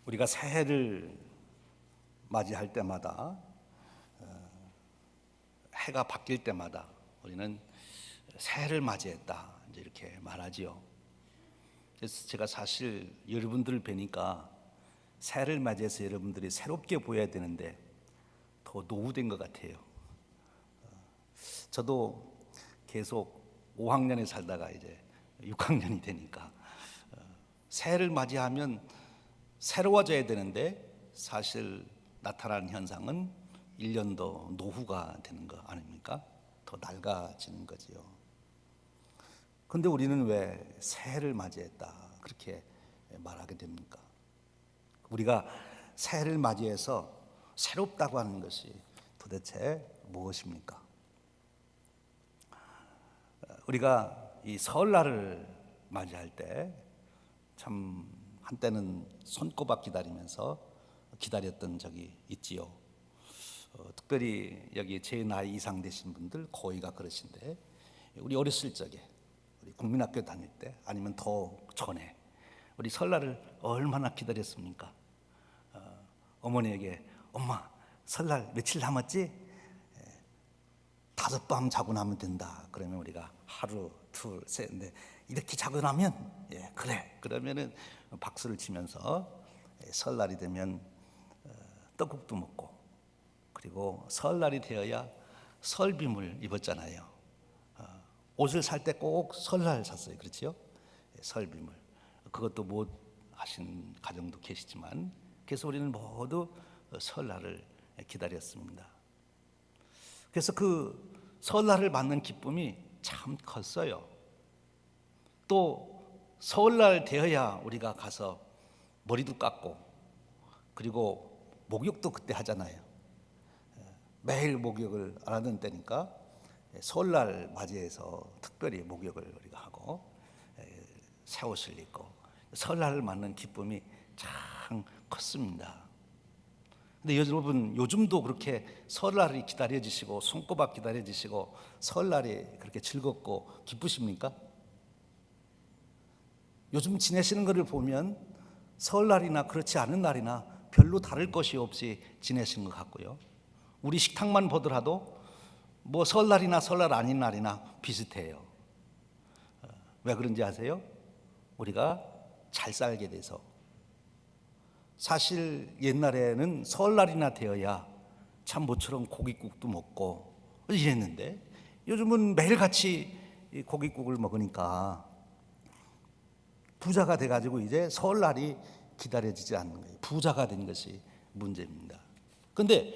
우리가 새해를 맞이할 때마다 해가 바뀔 때마다 우리는 새해를 맞이했다 이제 이렇게 말하지요. 그래서 제가 사실 여러분들을 뵈니까 새해를 맞이해서 여러분들이 새롭게 보여야 되는데 더 노후된 것 같아요. 저도 계속 5학년에 살다가 이제 6학년이 되니까 새해를 맞이하면 새로워져야 되는데 사실 나타나는 현상은 1년 더 노후가 되는 거 아닙니까? 더 낡아지는 거지요. 그런데 우리는 왜 새해를 맞이했다 그렇게 말하게 됩니까? 우리가 새해를 맞이해서 새롭다고 하는 것이 도대체 무엇입니까? 우리가 이 설날을 맞이할 때 참 한때는 손꼽아 기다리면서 기다렸던 적이 있지요. 특별히 여기 제 나이 이상 되신 분들 거의가 그러신데, 우리 어렸을 적에 우리 국민학교 다닐 때 아니면 더 전에 우리 설날을 얼마나 기다렸습니까? 어머니에게 엄마 설날 며칠 남았지? 5밤 자고 나면 된다. 그러면 우리가 하루 둘 셋인데 이렇게 자고 나면 그래. 그러면은 박수를 치면서 설날이 되면 떡국도 먹고, 그리고 설날이 되어야 설빔을 입었잖아요. 옷을 살 때 꼭 설날 샀어요. 그렇죠? 설빔을. 그것도 못 하신 가정도 계시지만, 그래서 우리는 모두 설날을 기다렸습니다. 그래서 그 설날을 맞는 기쁨이 참 컸어요. 또 설날 되어야 우리가 가서 머리도 깎고, 그리고 목욕도 그때 하잖아요. 매일 목욕을 안 하던 때니까 설날 맞이해서 특별히 목욕을 우리가 하고 새 옷을 입고 설날을 맞는 기쁨이 참 컸습니다. 근데 여러분 요즘도 그렇게 설날이 기다려지시고 손꼽아 기다려지시고 설날이 그렇게 즐겁고 기쁘십니까? 요즘 지내시는 것을 보면 설날이나 그렇지 않은 날이나 별로 다를 것이 없이 지내신 것 같고요. 우리 식탁만 보더라도 뭐 설날이나 설날 아닌 날이나 비슷해요. 왜 그런지 아세요? 우리가 잘 살게 돼서. 사실 옛날에는 설날이나 되어야 참 모처럼 고깃국도 먹고 이랬는데, 요즘은 매일같이 고깃국을 먹으니까 부자가 돼가지고 이제 설날이 기다려지지 않는 거예요. 부자가 된 것이 문제입니다. 그런데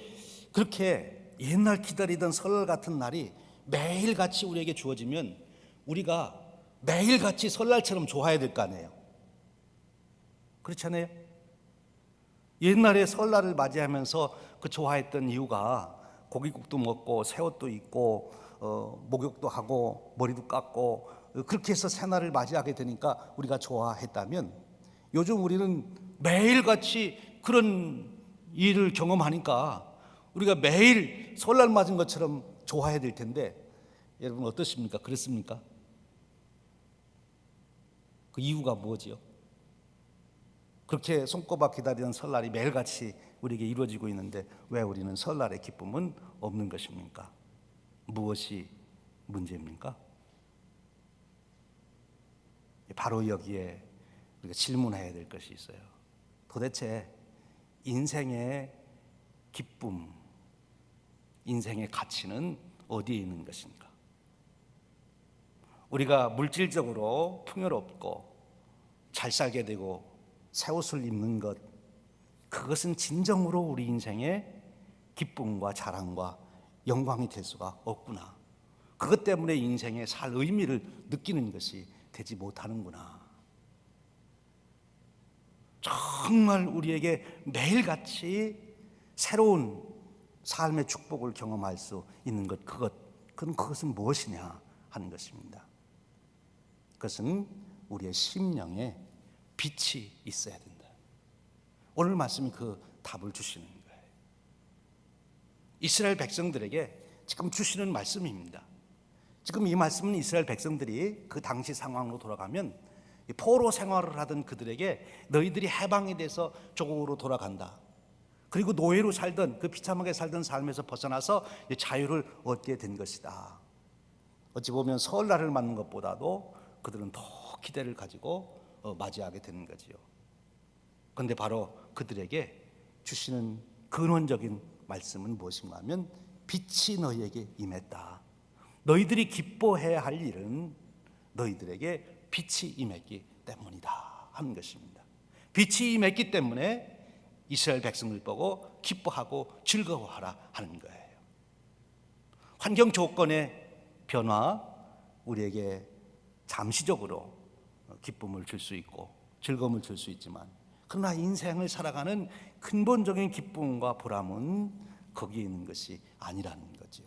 그렇게 옛날 기다리던 설날 같은 날이 매일같이 우리에게 주어지면 우리가 매일같이 설날처럼 좋아해야 될 거 아니에요. 그렇잖아요. 옛날에 설날을 맞이하면서 그 좋아했던 이유가 고깃국도 먹고 새 옷도 입고 목욕도 하고 머리도 깎고 그렇게 해서 새날을 맞이하게 되니까 우리가 좋아했다면, 요즘 우리는 매일같이 그런 일을 경험하니까 우리가 매일 설날 맞은 것처럼 좋아해야 될 텐데, 여러분 어떠십니까? 그렇습니까? 그 이유가 뭐지요? 그렇게 손꼽아 기다리던 설날이 매일같이 우리에게 이루어지고 있는데 왜 우리는 설날의 기쁨은 없는 것입니까? 무엇이 문제입니까? 바로 여기에 우리가 질문해야 될 것이 있어요. 도대체 인생의 기쁨, 인생의 가치는 어디에 있는 것인가? 우리가 물질적으로 풍요롭고 잘 살게 되고 새 옷을 입는 것, 그것은 진정으로 우리 인생의 기쁨과 자랑과 영광이 될 수가 없구나. 그것 때문에 인생의 살 의미를 느끼는 것이 되지 못하는구나. 정말 우리에게 매일같이 새로운 삶의 축복을 경험할 수 있는 것, 그것은 무엇이냐 하는 것입니다. 그것은 우리의 심령에 빛이 있어야 된다. 오늘 말씀이 그 답을 주시는 거예요. 이스라엘 백성들에게 지금 주시는 말씀입니다. 지금 이 말씀은 이스라엘 백성들이 그 당시 상황으로 돌아가면 포로 생활을 하던 그들에게 너희들이 해방이 돼서 조국으로 돌아간다. 그리고 노예로 살던 그 비참하게 살던 삶에서 벗어나서 자유를 얻게 된 것이다. 어찌 보면 설날을 맞는 것보다도 그들은 더 기대를 가지고 맞이하게 되는 거지요. 그런데 바로 그들에게 주시는 근원적인 말씀은 무엇인가 하면 빛이 너희에게 임했다. 너희들이 기뻐해야 할 일은 너희들에게 빛이 임했기 때문이다 하는 것입니다. 빛이 임했기 때문에 이스라엘 백성을 보고 기뻐하고 즐거워하라 하는 거예요. 환경 조건의 변화, 우리에게 잠시적으로 기쁨을 줄 수 있고 즐거움을 줄 수 있지만, 그러나 인생을 살아가는 근본적인 기쁨과 보람은 거기에 있는 것이 아니라는 거죠.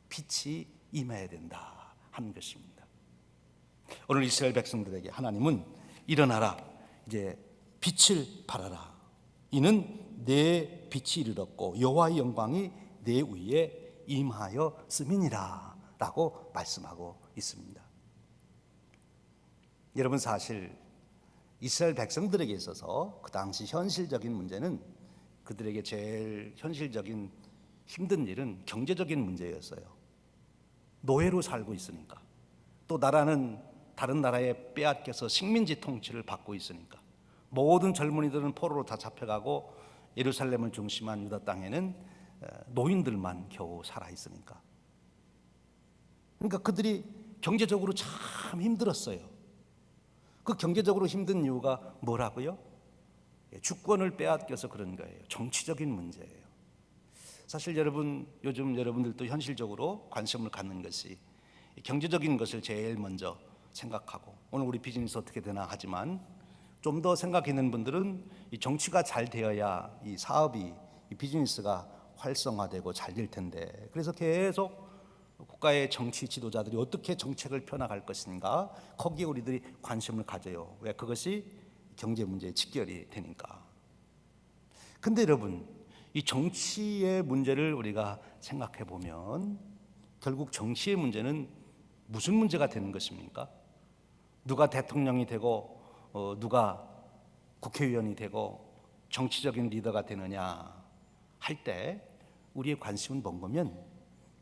빛이 임해야 된다 하는 것입니다. 오늘 이스라엘 백성들에게 하나님은 일어나라, 이제 빛을 발하라. 이는 내 빛이 이르렀고 여호와의 영광이 내 위에 임하였음이니라 라고 말씀하고 있습니다. 여러분, 사실 이스라엘 백성들에게 있어서 그 당시 현실적인 문제는, 그들에게 제일 현실적인 힘든 일은 경제적인 문제였어요. 노예로 살고 있으니까, 또 나라는 다른 나라에 빼앗겨서 식민지 통치를 받고 있으니까, 모든 젊은이들은 포로로 다 잡혀가고 예루살렘을 중심한 유다 땅에는 노인들만 겨우 살아 있으니까, 그러니까 그들이 경제적으로 참 힘들었어요. 그 경제적으로 힘든 이유가 뭐라고요? 주권을 빼앗겨서 그런 거예요. 정치적인 문제예요. 사실 여러분, 요즘 여러분들도 현실적으로 관심을 갖는 것이 경제적인 것을 제일 먼저 생각하고, 오늘 우리 비즈니스 어떻게 되나 하지만 좀 더 생각 있는 분들은 이 정치가 잘 되어야 이 사업이, 이 비즈니스가 활성화되고 잘 될 텐데, 그래서 계속 국가의 정치 지도자들이 어떻게 정책을 펴나갈 것인가, 거기에 우리들이 관심을 가져요. 왜? 그것이 경제 문제에 직결이 되니까. 근데 여러분, 이 정치의 문제를 우리가 생각해 보면 결국 정치의 문제는 무슨 문제가 되는 것입니까? 누가 대통령이 되고 누가 국회의원이 되고 정치적인 리더가 되느냐 할 때 우리의 관심은 뭔 거면,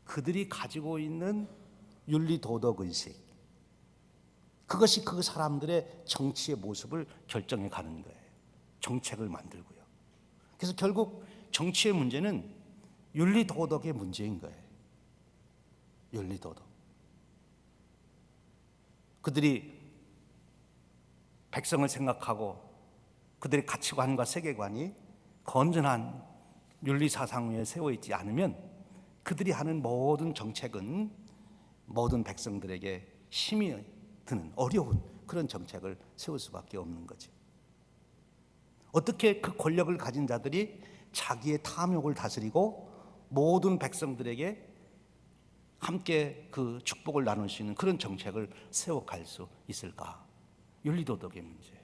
그들이 가지고 있는 윤리 도덕 의식, 그것이 그 사람들의 정치의 모습을 결정해 가는 거예요. 정책을 만들고요. 그래서 결국 정치의 문제는 윤리 도덕의 문제인 거예요. 윤리 도덕. 그들이 백성을 생각하고 그들의 가치관과 세계관이 건전한 윤리 사상 위에 세워 있지 않으면 그들이 하는 모든 정책은 모든 백성들에게 힘이 드는 어려운 그런 정책을 세울 수밖에 없는 거죠. 어떻게 그 권력을 가진 자들이 자기의 탐욕을 다스리고 모든 백성들에게 함께 그 축복을 나눌 수 있는 그런 정책을 세워갈 수 있을까? 윤리도덕의 문제예요.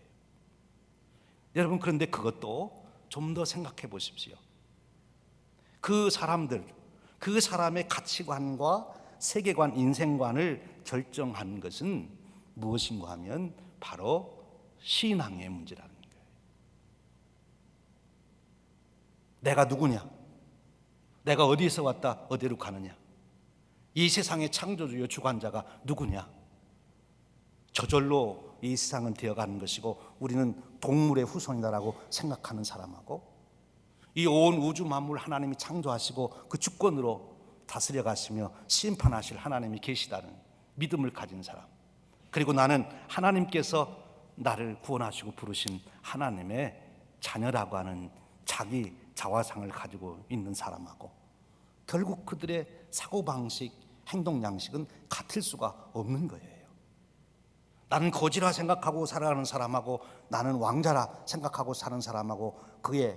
여러분, 그런데 그것도 좀 더 생각해 보십시오. 그 사람들, 그 사람의 가치관과 세계관, 인생관을 결정하는 것은 무엇인가 하면 바로 신앙의 문제라는 거예요. 내가 누구냐? 내가 어디에서 왔다 어디로 가느냐? 이 세상의 창조주요 주관자가 누구냐? 저절로 이 세상은 되어가는 것이고 우리는 동물의 후손이다라고 생각하는 사람하고, 이 온 우주 만물 하나님이 창조하시고 그 주권으로 다스려 가시며 심판하실 하나님이 계시다는 믿음을 가진 사람, 그리고 나는 하나님께서 나를 구원하시고 부르신 하나님의 자녀라고 하는 자기 자화상을 가지고 있는 사람하고, 결국 그들의 사고방식, 행동 양식은 같을 수가 없는 거예요. 나는 거지라 생각하고 살아가는 사람하고 나는 왕자라 생각하고 사는 사람하고 그의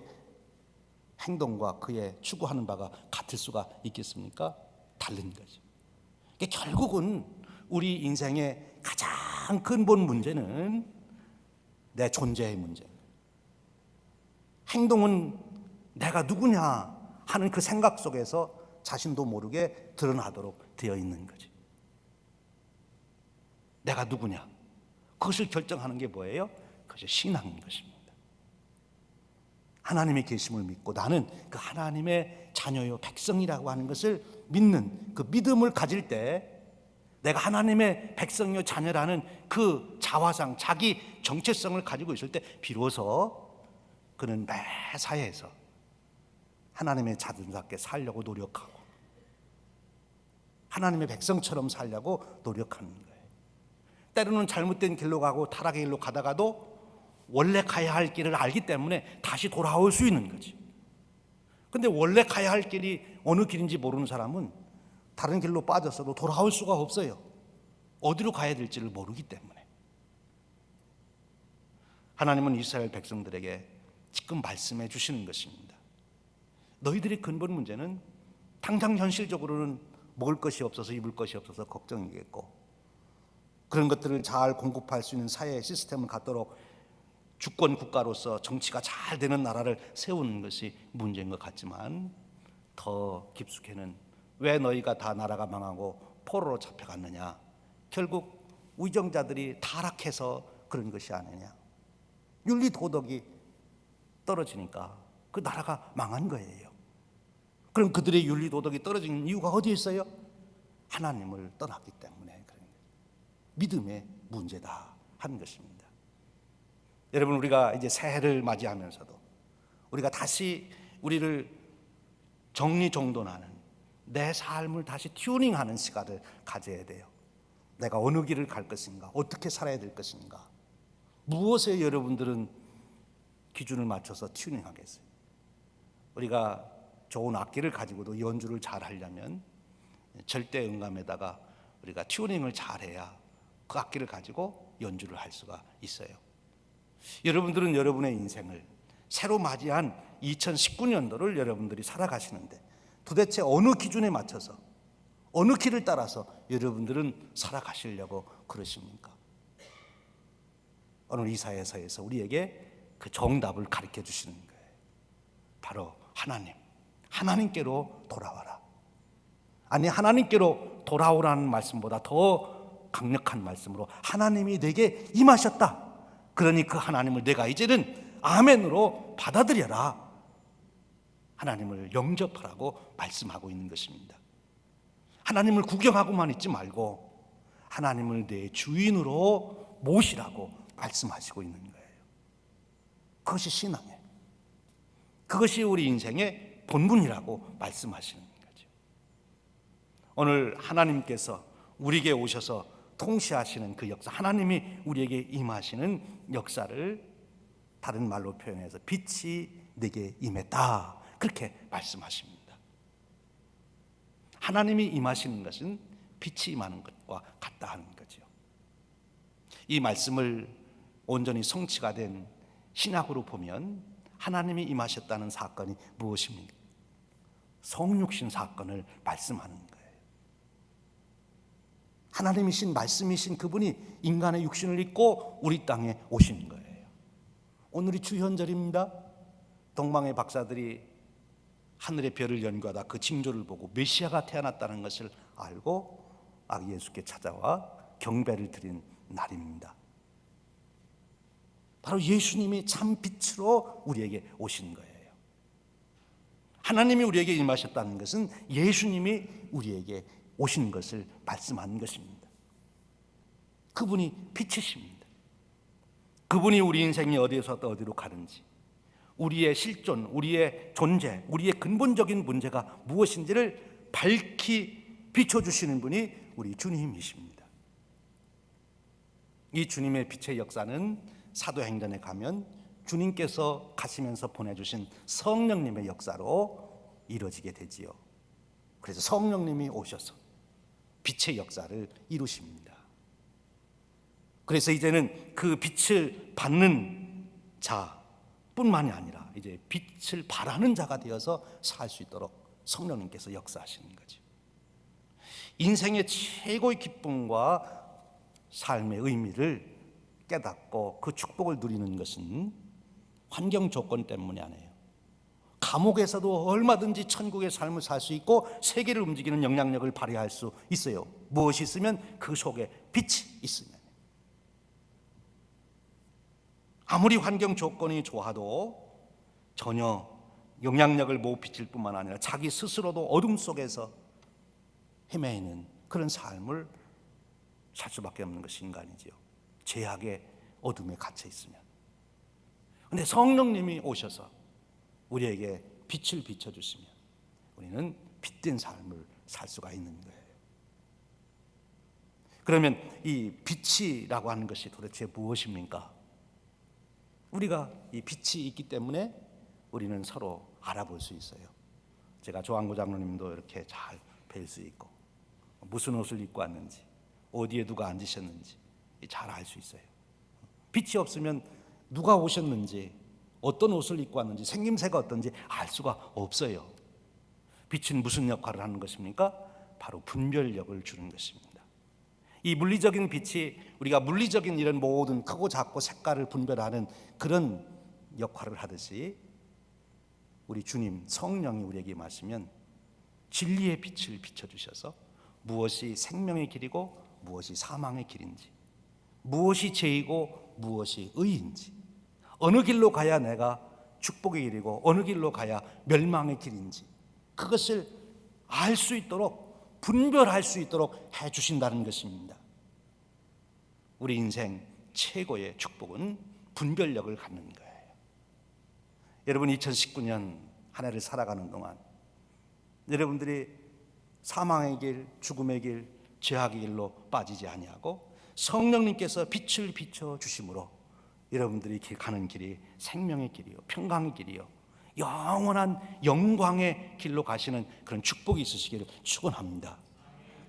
행동과 그의 추구하는 바가 같을 수가 있겠습니까? 다른 거죠. 그러니까 결국은 우리 인생의 가장 근본 문제는 내 존재의 문제, 행동은 내가 누구냐 하는 그 생각 속에서 자신도 모르게 드러나도록 되어 있는 거지. 내가 누구냐? 그것을 결정하는 게 뭐예요? 그것이 신앙인 것입니다. 하나님의 계심을 믿고 나는 그 하나님의 자녀요 백성이라고 하는 것을 믿는 그 믿음을 가질 때, 내가 하나님의 백성이요 자녀라는 그 자화상, 자기 정체성을 가지고 있을 때 비로소 그는 매사에서 하나님의 자손답게 살려고 노력하고 하나님의 백성처럼 살려고 노력하는 거예요. 때로는 잘못된 길로 가고 타락의 길로 가다가도 원래 가야 할 길을 알기 때문에 다시 돌아올 수 있는 거지. 근데 원래 가야 할 길이 어느 길인지 모르는 사람은 다른 길로 빠졌어도 돌아올 수가 없어요. 어디로 가야 될지를 모르기 때문에. 하나님은 이스라엘 백성들에게 지금 말씀해 주시는 것입니다. 너희들의 근본 문제는 당장 현실적으로는 먹을 것이 없어서 입을 것이 없어서 걱정이겠고, 그런 것들을 잘 공급할 수 있는 사회 시스템을 갖도록 주권 국가로서 정치가 잘 되는 나라를 세우는 것이 문제인 것 같지만, 더 깊숙이는 왜 너희가 다 나라가 망하고 포로로 잡혀갔느냐? 결국 위정자들이 타락해서 그런 것이 아니냐? 윤리 도덕이 떨어지니까 그 나라가 망한 거예요. 그럼 그들의 윤리 도덕이 떨어진 이유가 어디에 있어요? 하나님을 떠났기 때문에 그런 거예요. 믿음의 문제다 하는 것입니다. 여러분, 우리가 이제 새해를 맞이하면서도 우리가 다시 우리를 정리정돈하는, 내 삶을 다시 튜닝하는 시간을 가져야 돼요. 내가 어느 길을 갈 것인가, 어떻게 살아야 될 것인가, 무엇에 여러분들은 기준을 맞춰서 튜닝하겠어요? 우리가 좋은 악기를 가지고도 연주를 잘 하려면 절대 음감에다가 우리가 튜닝을 잘해야 그 악기를 가지고 연주를 할 수가 있어요. 여러분들은 여러분의 인생을 새로 맞이한 2019년도를 여러분들이 살아가시는데 도대체 어느 기준에 맞춰서, 어느 길을 따라서 여러분들은 살아가시려고 그러십니까? 오늘 이사야서에서 우리에게 그 정답을 가르쳐 주시는 거예요. 바로 하나님께로 돌아와라. 아니, 하나님께로 돌아오라는 말씀보다 더 강력한 말씀으로 하나님이 내게 임하셨다. 그러니 그 하나님을 내가 이제는 아멘으로 받아들여라. 하나님을 영접하라고 말씀하고 있는 것입니다. 하나님을 구경하고만 있지 말고 하나님을 내 주인으로 모시라고 말씀하시고 있는 거예요. 그것이 신앙이에요. 그것이 우리 인생의 본분이라고 말씀하시는 거죠. 오늘 하나님께서 우리에게 오셔서 통치하시는 그 역사, 하나님이 우리에게 임하시는 역사를 다른 말로 표현해서 빛이 내게 임했다, 그렇게 말씀하십니다. 하나님이 임하시는 것은 빛이 임하는 것과 같다 하는 거죠. 이 말씀을 온전히 성취가 된 신약으로 보면 하나님이 임하셨다는 사건이 무엇입니까? 성육신 사건을 말씀하는 거예요. 하나님이신 말씀이신 그분이 인간의 육신을 입고 우리 땅에 오신 거예요. 오늘이 주현절입니다. 동방의 박사들이 하늘의 별을 연구하다 그 징조를 보고 메시아가 태어났다는 것을 알고 아기 예수께 찾아와 경배를 드린 날입니다. 바로 예수님이 참 빛으로 우리에게 오신 거예요. 하나님이 우리에게 임하셨다는 것은 예수님이 우리에게 오신 것을 말씀하는 것입니다. 그분이 빛이십니다. 그분이 우리 인생이 어디에서 또 어디로 가는지, 우리의 실존, 우리의 존재, 우리의 근본적인 문제가 무엇인지를 밝히 비춰주시는 분이 우리 주님이십니다. 이 주님의 빛의 역사는 사도행전에 가면 주님께서 가시면서 보내주신 성령님의 역사로 이루어지게 되지요. 그래서 성령님이 오셔서 빛의 역사를 이루십니다. 그래서 이제는 그 빛을 받는 자뿐만이 아니라 이제 빛을 발하는 자가 되어서 살 수 있도록 성령님께서 역사하시는 거죠. 인생의 최고의 기쁨과 삶의 의미를 깨닫고 그 축복을 누리는 것은 환경 조건 때문이 아니에요. 감옥에서도 얼마든지 천국의 삶을 살 수 있고 세계를 움직이는 영향력을 발휘할 수 있어요. 무엇이 있으면 그 속에 빛이 있으면. 아무리 환경 조건이 좋아도 전혀 영향력을 못 비칠 뿐만 아니라 자기 스스로도 어둠 속에서 헤매이는 그런 삶을 살 수밖에 없는 것이 인간이지요. 죄악의 어둠에 갇혀 있으면. 그런데 성령님이 오셔서 우리에게 빛을 비춰주시면 우리는 빛된 삶을 살 수가 있는 거예요. 그러면 이 빛이라고 하는 것이 도대체 무엇입니까? 우리가 이 빛이 있기 때문에 우리는 서로 알아볼 수 있어요. 제가 조항구 장로님도 이렇게 잘 뵐 수 있고, 무슨 옷을 입고 왔는지, 어디에 누가 앉으셨는지 잘 알 수 있어요. 빛이 없으면 누가 오셨는지, 어떤 옷을 입고 왔는지, 생김새가 어떤지 알 수가 없어요. 빛은 무슨 역할을 하는 것입니까? 바로 분별력을 주는 것입니다. 이 물리적인 빛이 우리가 물리적인 이런 모든 크고 작고 색깔을 분별하는 그런 역할을 하듯이 우리 주님 성령이 우리에게 임하시면 진리의 빛을 비춰주셔서 무엇이 생명의 길이고 무엇이 사망의 길인지, 무엇이 죄이고 무엇이 의인지, 어느 길로 가야 내가 축복의 길이고 어느 길로 가야 멸망의 길인지 그것을 알 수 있도록, 분별할 수 있도록 해주신다는 것입니다. 우리 인생 최고의 축복은 분별력을 갖는 거예요. 여러분 2019년 한 해를 살아가는 동안 여러분들이 사망의 길, 죽음의 길, 죄악의 길로 빠지지 아니하고 성령님께서 빛을 비춰주심으로 여러분들이 가는 길이 생명의 길이요, 평강의 길이요, 영원한 영광의 길로 가시는 그런 축복이 있으시기를 축원합니다.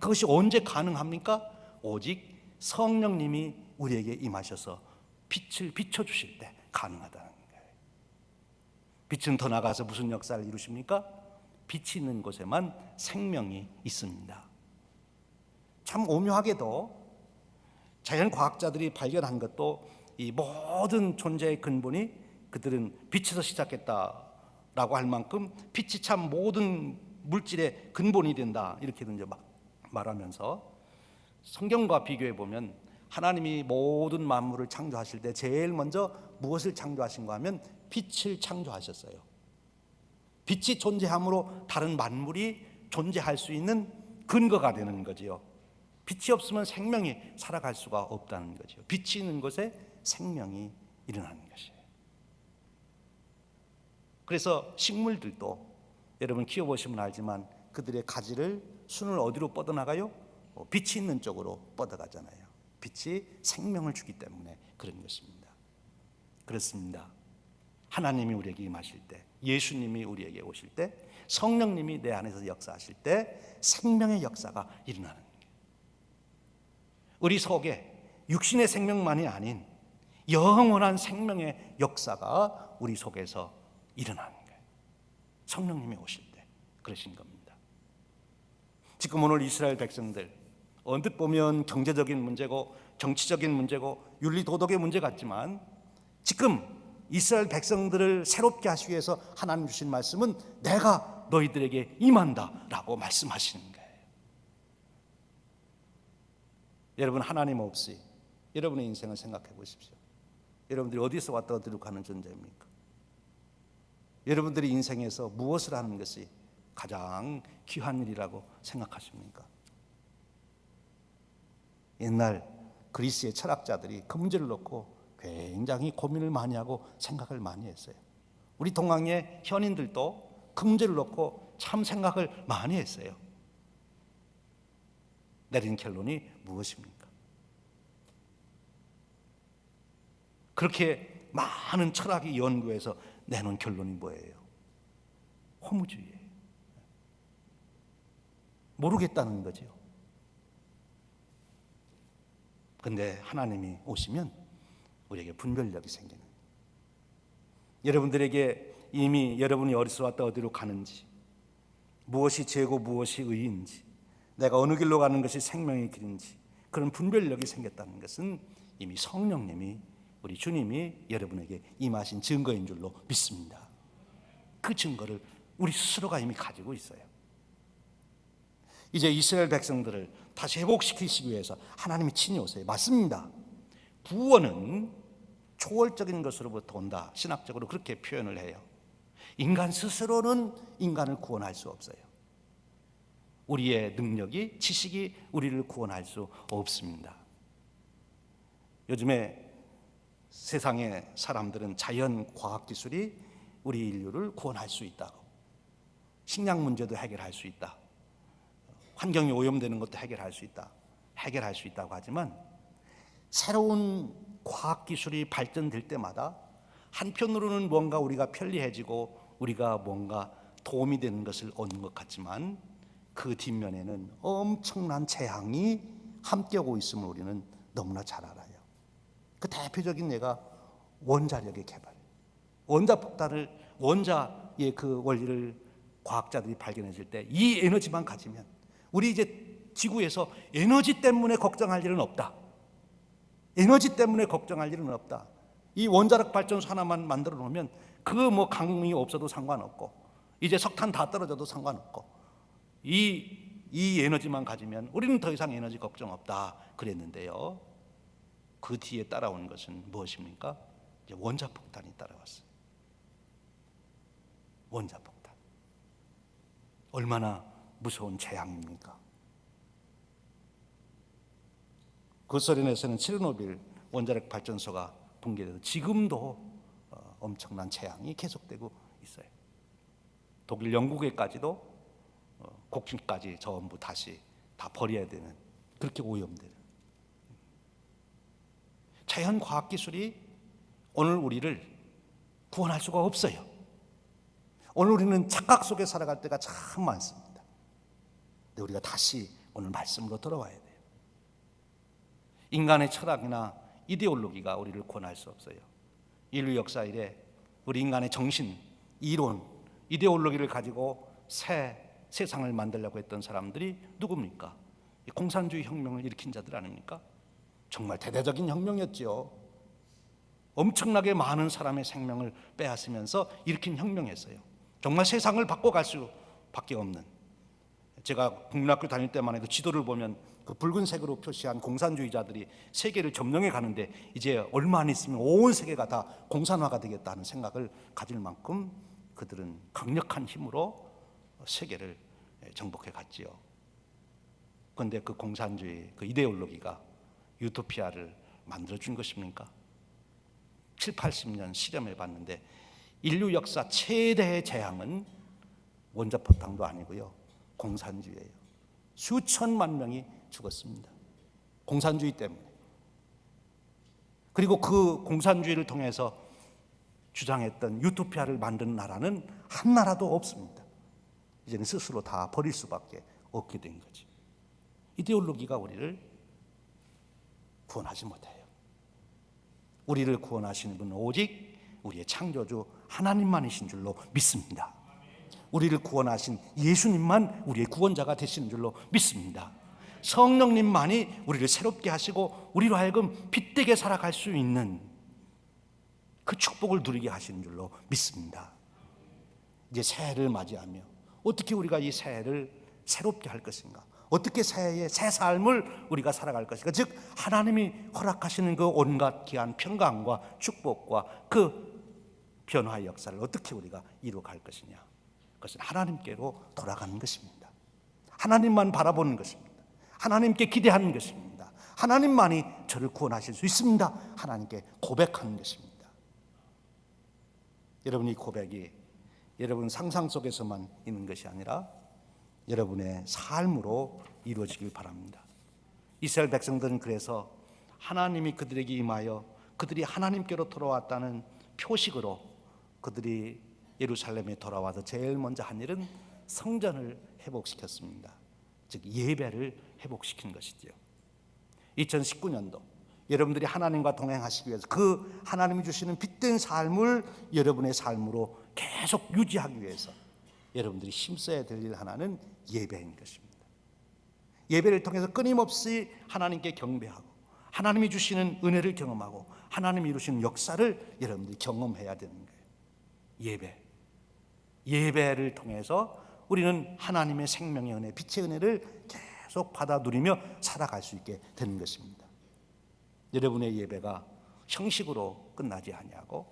그것이 언제 가능합니까? 오직 성령님이 우리에게 임하셔서 빛을 비춰주실 때 가능하다는 거예요. 빛은 더 나가서 무슨 역사를 이루십니까? 빛이 있는 곳에만 생명이 있습니다. 참 오묘하게도 자연과학자들이 발견한 것도 이 모든 존재의 근본이 그들은 빛에서 시작했다라고 할 만큼 빛이 참 모든 물질의 근본이 된다 이렇게 이제 말하면서 성경과 비교해 보면 하나님이 모든 만물을 창조하실 때 제일 먼저 무엇을 창조하신가 하면 빛을 창조하셨어요. 빛이 존재함으로 다른 만물이 존재할 수 있는 근거가 되는 거지요. 빛이 없으면 생명이 살아갈 수가 없다는 거죠. 빛이 있는 곳에 생명이 일어나는 것이에요. 그래서 식물들도 여러분 키워보시면 알지만 그들의 가지를 순을 어디로 뻗어나가요? 빛이 있는 쪽으로 뻗어가잖아요. 빛이 생명을 주기 때문에 그런 것입니다. 그렇습니다. 하나님이 우리에게 임하실 때, 예수님이 우리에게 오실 때, 성령님이 내 안에서 역사하실 때 생명의 역사가 일어나는 거예요. 우리 속에 육신의 생명만이 아닌 영원한 생명의 역사가 우리 속에서 일어나는 거예요. 성령님이 오실 때 그러신 겁니다. 지금 오늘 이스라엘 백성들 언뜻 보면 경제적인 문제고 정치적인 문제고 윤리 도덕의 문제 같지만 지금 이스라엘 백성들을 새롭게 하시기 위해서 하나님 주신 말씀은 내가 너희들에게 임한다라고 말씀하시는 거예요. 여러분 하나님 없이 여러분의 인생을 생각해 보십시오. 여러분들이 어디서 왔다 어디로 가는 존재입니까? 여러분들이 인생에서 무엇을 하는 것이 가장 귀한 일이라고 생각하십니까? 옛날 그리스의 철학자들이 그 문제를 놓고 굉장히 고민을 많이 하고 생각을 많이 했어요. 우리 동양의 현인들도 그 문제를 놓고 참 생각을 많이 했어요. 내린 결론이 무엇입니까? 그렇게 많은 철학이 연구해서 내놓은 결론이 뭐예요? 허무주의예요. 모르겠다는 거죠. 그런데 하나님이 오시면 우리에게 분별력이 생기는, 여러분들에게 이미 여러분이 어디서 왔다 어디로 가는지, 무엇이 죄고 무엇이 의인지, 내가 어느 길로 가는 것이 생명의 길인지 그런 분별력이 생겼다는 것은 이미 성령님이, 우리 주님이 여러분에게 임하신 증거인 줄로 믿습니다. 그 증거를 우리 스스로가 이미 가지고 있어요. 이제 이스라엘 백성들을 다시 회복시키시기 위해서 하나님이 친히 오세요. 맞습니다. 구원은 초월적인 것으로부터 온다. 신학적으로 그렇게 표현을 해요. 인간 스스로는 인간을 구원할 수 없어요. 우리의 능력이, 지식이 우리를 구원할 수 없습니다. 요즘에 세상의 사람들은 자연 과학 기술이 우리 인류를 구원할 수 있다고, 식량 문제도 해결할 수 있다, 환경이 오염되는 것도 해결할 수 있다고 하지만, 새로운 과학 기술이 발전될 때마다 한편으로는 뭔가 우리가 편리해지고 우리가 뭔가 도움이 되는 것을 얻는 것 같지만, 그 뒷면에는 엄청난 재앙이 함께하고 있음을 우리는 너무나 잘 알아요. 그 대표적인 예가 원자력의 개발, 원자의 그 원리를 과학자들이 발견했을 때, 이 에너지만 가지면 우리 이제 지구에서 에너지 때문에 걱정할 일은 없다. 이 원자력 발전소 하나만 만들어 놓으면 그 뭐 강이 없어도 상관없고, 이제 석탄 다 떨어져도 상관없고, 이 에너지만 가지면 우리는 더 이상 에너지 걱정 없다 그랬는데요. 그 뒤에 따라온 것은 무엇입니까? 이제 원자폭탄이 따라왔어요. 원자폭탄. 얼마나 무서운 재앙입니까? 그 소련에서는 체르노빌 원자력 발전소가 붕괴돼서 지금도 엄청난 재앙이 계속되고 있어요. 독일, 영국에까지도 곡식까지 전부 다시 다 버려야 되는, 그렇게 오염되는 자연 과학 기술이 오늘 우리를 구원할 수가 없어요. 오늘 우리는 착각 속에 살아갈 때가 참 많습니다. 근데 우리가 다시 오늘 말씀으로 돌아와야 돼요. 인간의 철학이나 이데올로기가 우리를 구원할 수 없어요. 인류 역사 이래 우리 인간의 정신, 이론, 이데올로기를 가지고 새 세상을 만들려고 했던 사람들이 누굽니까? 공산주의 혁명을 일으킨 자들 아닙니까? 정말 대대적인 혁명이었죠. 엄청나게 많은 사람의 생명을 빼앗으면서 일으킨 혁명이었어요. 정말 세상을 바꿔갈 수밖에 없는. 제가 국민학교 다닐 때만 해도 지도를 보면 그 붉은색으로 표시한 공산주의자들이 세계를 점령해 가는데, 이제 얼마 안 있으면 온 세계가 다 공산화가 되겠다는 생각을 가질 만큼 그들은 강력한 힘으로 세계를 정복해 갔지요. 그런데 그 공산주의, 그 이데올로기가 유토피아를 만들어준 것입니까? 7, 80년 실험해 봤는데 인류 역사 최대의 재앙은 원자폭탄도 아니고요, 공산주의예요. 수천만 명이 죽었습니다. 공산주의 때문에. 그리고 그 공산주의를 통해서 주장했던 유토피아를 만든 나라는 한 나라도 없습니다. 이제는 스스로 다 버릴 수밖에 없게 된 거지. 이데올로기가 우리를 구원하지 못해요. 우리를 구원하시는 분은 오직 우리의 창조주 하나님만이신 줄로 믿습니다. 우리를 구원하신 예수님만 우리의 구원자가 되시는 줄로 믿습니다. 성령님만이 우리를 새롭게 하시고 우리로 하여금 빛되게 살아갈 수 있는 그 축복을 누리게 하시는 줄로 믿습니다. 이제 새해를 맞이하며 어떻게 우리가 이 새해를 새롭게 할 것인가, 어떻게 새해의 새 삶을 우리가 살아갈 것인가, 즉 하나님이 허락하시는 그 온갖 귀한 평강과 축복과 그 변화의 역사를 어떻게 우리가 이루어갈 것이냐, 그것은 하나님께로 돌아가는 것입니다. 하나님만 바라보는 것입니다. 하나님께 기대하는 것입니다. 하나님만이 저를 구원하실 수 있습니다. 하나님께 고백하는 것입니다. 여러분, 이 고백이 여러분 상상 속에서만 있는 것이 아니라 여러분의 삶으로 이루어지길 바랍니다. 이스라엘 백성들은 그래서 하나님이 그들에게 임하여 그들이 하나님께로 돌아왔다는 표식으로 그들이 예루살렘에 돌아와서 제일 먼저 한 일은 성전을 회복시켰습니다. 즉 예배를 회복시킨 것이죠. 2019년도 여러분들이 하나님과 동행하시기 위해서 그 하나님이 주시는 빛된 삶을 여러분의 삶으로 계속 유지하기 위해서 여러분들이 힘써야 될 일 하나는 예배인 것입니다. 예배를 통해서 끊임없이 하나님께 경배하고 하나님이 주시는 은혜를 경험하고 하나님이 이루시는 역사를 여러분들이 경험해야 되는 거예요. 예배를 통해서 우리는 하나님의 생명의 은혜, 빛의 은혜를 계속 받아 누리며 살아갈 수 있게 되는 것입니다. 여러분의 예배가 형식으로 끝나지 아니하고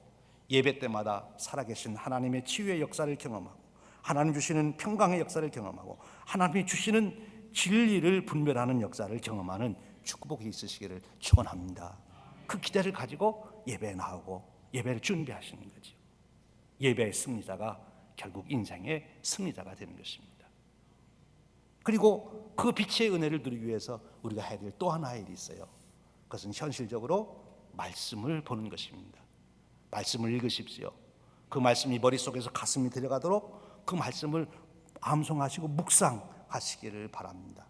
예배 때마다 살아계신 하나님의 치유의 역사를 경험하고 하나님 주시는 평강의 역사를 경험하고 하나님이 주시는 진리를 분별하는 역사를 경험하는 축복이 있으시기를 축원합니다. 그 기대를 가지고 예배에 나오고 예배를 준비하시는 거죠. 예배의 승리자가 결국 인생의 승리자가 되는 것입니다. 그리고 그 빛의 은혜를 누리기 위해서 우리가 해야 될 또 하나의 일이 있어요. 그것은 현실적으로 말씀을 보는 것입니다. 말씀을 읽으십시오. 그 말씀이 머릿속에서 가슴이 들어가도록 그 말씀을 암송하시고 묵상하시기를 바랍니다.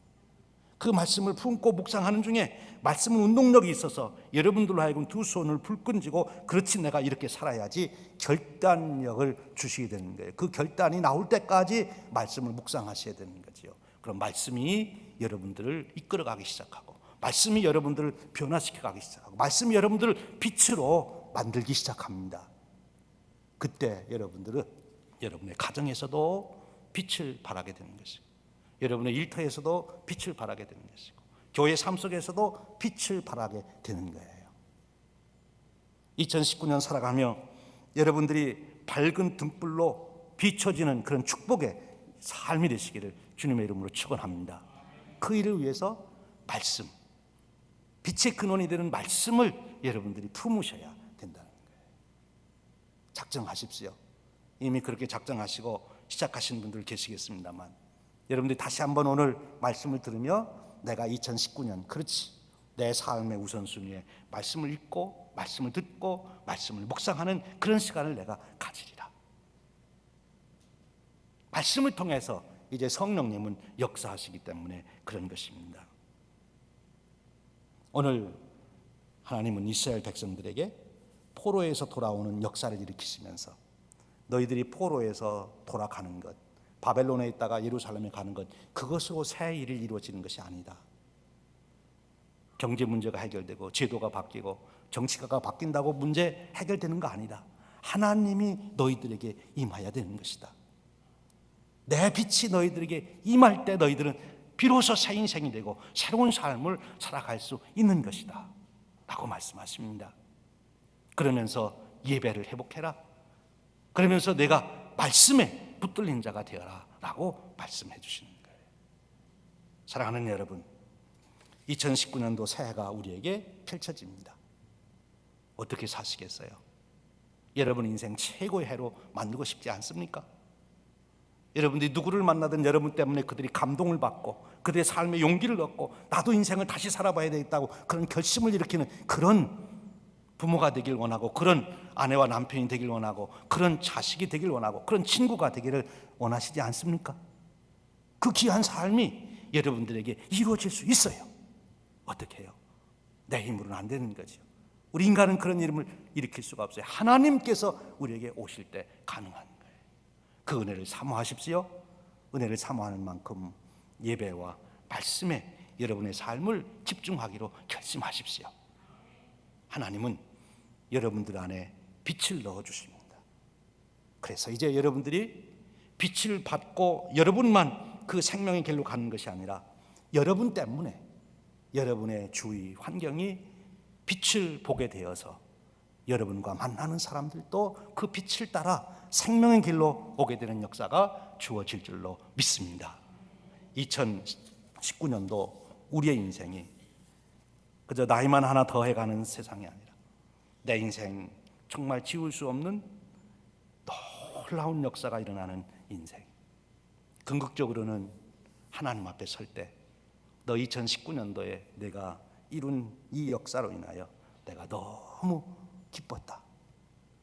그 말씀을 품고 묵상하는 중에 말씀은 운동력이 있어서 여러분들로 하여금 두 손을 불끈 쥐고 그렇지 내가 이렇게 살아야지 결단력을 주시게 되는 거예요. 그 결단이 나올 때까지 말씀을 묵상하셔야 되는 거지요. 그럼 말씀이 여러분들을 이끌어가기 시작하고 말씀이 여러분들을 변화시켜가기 시작하고 말씀이 여러분들을 빛으로 만들기 시작합니다. 그때 여러분들은 여러분의 가정에서도 빛을 발하게 되는 것이고 여러분의 일터에서도 빛을 발하게 되는 것이고 교회 삶 속에서도 빛을 발하게 되는 거예요. 2019년 살아가며 여러분들이 밝은 등불로 비춰지는 그런 축복의 삶이 되시기를 주님의 이름으로 축원합니다. 그 일을 위해서 말씀, 빛의 근원이 되는 말씀을 여러분들이 품으셔야 된다는 거예요. 작정하십시오. 이미 그렇게 작정하시고 시작하신 분들 계시겠습니다만 여러분들이 다시 한번 오늘 말씀을 들으며 내가 2019년 그렇지 내 삶의 우선순위에 말씀을 읽고 말씀을 듣고 말씀을 묵상하는 그런 시간을 내가 가지리라. 말씀을 통해서 이제 성령님은 역사하시기 때문에 그런 것입니다. 오늘 하나님은 이스라엘 백성들에게 포로에서 돌아오는 역사를 일으키시면서 너희들이 포로에서 돌아가는 것, 바벨론에 있다가 예루살렘에 가는 것, 그것으로 새 일이 이루어지는 것이 아니다. 경제 문제가 해결되고 제도가 바뀌고 정치가가 바뀐다고 문제 해결되는 거 아니다. 하나님이 너희들에게 임하여야 되는 것이다. 내 빛이 너희들에게 임할 때 너희들은 비로소 새 인생이 되고 새로운 삶을 살아갈 수 있는 것이다 라고 말씀하십니다. 그러면서 예배를 회복해라. 그러면서 내가 말씀에 붙들린 자가 되어라 라고 말씀해 주시는 거예요. 사랑하는 여러분, 2019년도 새해가 우리에게 펼쳐집니다. 어떻게 사시겠어요? 여러분 인생 최고의 해로 만들고 싶지 않습니까? 여러분들이 누구를 만나든 여러분 때문에 그들이 감동을 받고 그들의 삶에 용기를 얻고 나도 인생을 다시 살아봐야 되겠다고 그런 결심을 일으키는 그런 부모가 되길 원하고 그런 아내와 남편이 되길 원하고 그런 자식이 되길 원하고 그런 친구가 되기를 원하시지 않습니까? 그 귀한 삶이 여러분들에게 이루어질 수 있어요. 어떻게 해요? 내 힘으로는 안 되는 거죠. 우리 인간은 그런 이름을 일으킬 수가 없어요. 하나님께서 우리에게 오실 때 가능한 거예요. 그 은혜를 사모하십시오. 은혜를 사모하는 만큼 예배와 말씀에 여러분의 삶을 집중하기로 결심하십시오. 하나님은 여러분들 안에 빛을 넣어주십니다. 그래서 이제 여러분들이 빛을 받고 여러분만 그 생명의 길로 가는 것이 아니라 여러분 때문에 여러분의 주위 환경이 빛을 보게 되어서 여러분과 만나는 사람들도 그 빛을 따라 생명의 길로 오게 되는 역사가 주어질 줄로 믿습니다. 2019년도 우리의 인생이 그저 나이만 하나 더해가는 세상이 아니라 내 인생 정말 지울 수 없는 놀라운 역사가 일어나는 인생. 궁극적으로는 하나님 앞에 설 때 너 2019년도에 내가 이룬 이 역사로 인하여 내가 너무 기뻤다.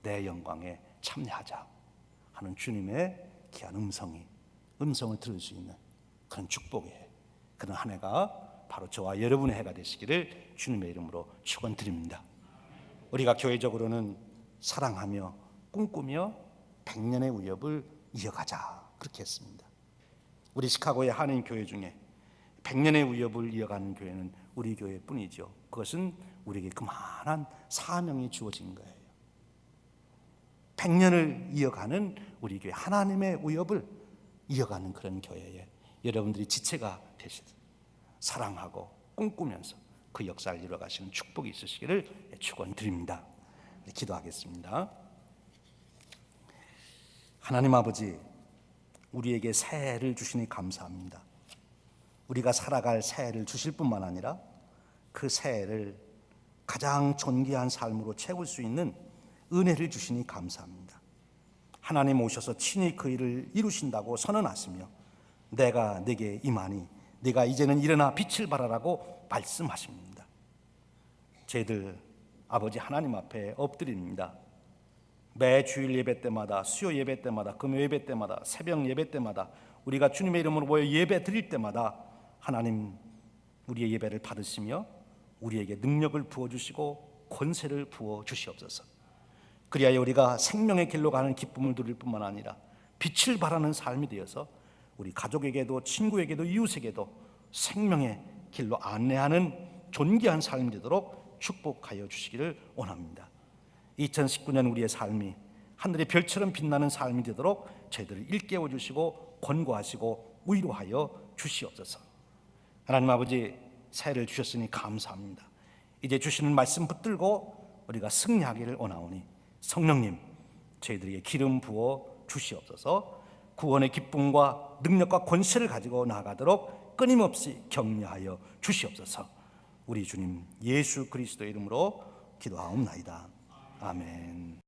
내 영광에 참여하자 하는 주님의 귀한 음성을 들을 수 있는 그런 축복의 그런 한 해가 바로 저와 여러분의 해가 되시기를 주님의 이름으로 축원드립니다. 우리가 교회적으로는 사랑하며 꿈꾸며 100년의 위협을 이어가자 그렇게 했습니다. 우리 시카고의 한인 교회 중에 100년의 위협을 이어가는 교회는 우리 교회뿐이죠. 그것은 우리에게 그만한 사명이 주어진 거예요. 100년을 이어가는 우리 교회, 하나님의 위협을 이어가는 그런 교회에 여러분들이 지체가 되셔서 사랑하고 꿈꾸면서 그 역사를 이루어가시는 축복이 있으시기를 축원드립니다. 기도하겠습니다. 하나님 아버지, 우리에게 새해를 주시니 감사합니다. 우리가 살아갈 새해를 주실 뿐만 아니라 그 새해를 가장 존귀한 삶으로 채울 수 있는 은혜를 주시니 감사합니다. 하나님 오셔서 친히 그 일을 이루신다고 선언하시며 내가 네게 임하니 네가 이제는 일어나 빛을 발하라고 말씀하십니다. 저희들 아버지 하나님 앞에 엎드립니다. 매 주일 예배 때마다, 수요 예배 때마다, 금요 예배 때마다, 새벽 예배 때마다 우리가 주님의 이름으로 모여 예배 드릴 때마다 하나님 우리의 예배를 받으시며 우리에게 능력을 부어주시고 권세를 부어주시옵소서. 그리하여 우리가 생명의 길로 가는 기쁨을 누릴 뿐만 아니라 빛을 발하는 삶이 되어서 우리 가족에게도 친구에게도 이웃에게도 생명의 길로 안내하는 존귀한 삶이 되도록 축복하여 주시기를 원합니다. 2019년 우리의 삶이 하늘의 별처럼 빛나는 삶이 되도록 저희들을 일깨워 주시고 권고하시고 위로하여 주시옵소서. 하나님 아버지, 새해를 주셨으니 감사합니다. 이제 주시는 말씀 붙들고 우리가 승리하기를 원하오니 성령님, 저희들에게 기름 부어 주시옵소서. 구원의 기쁨과 능력과 권세를 가지고 나아가도록 끊임없이 격려하여 주시옵소서. 우리 주님 예수 그리스도의 이름으로 기도하옵나이다. 아멘.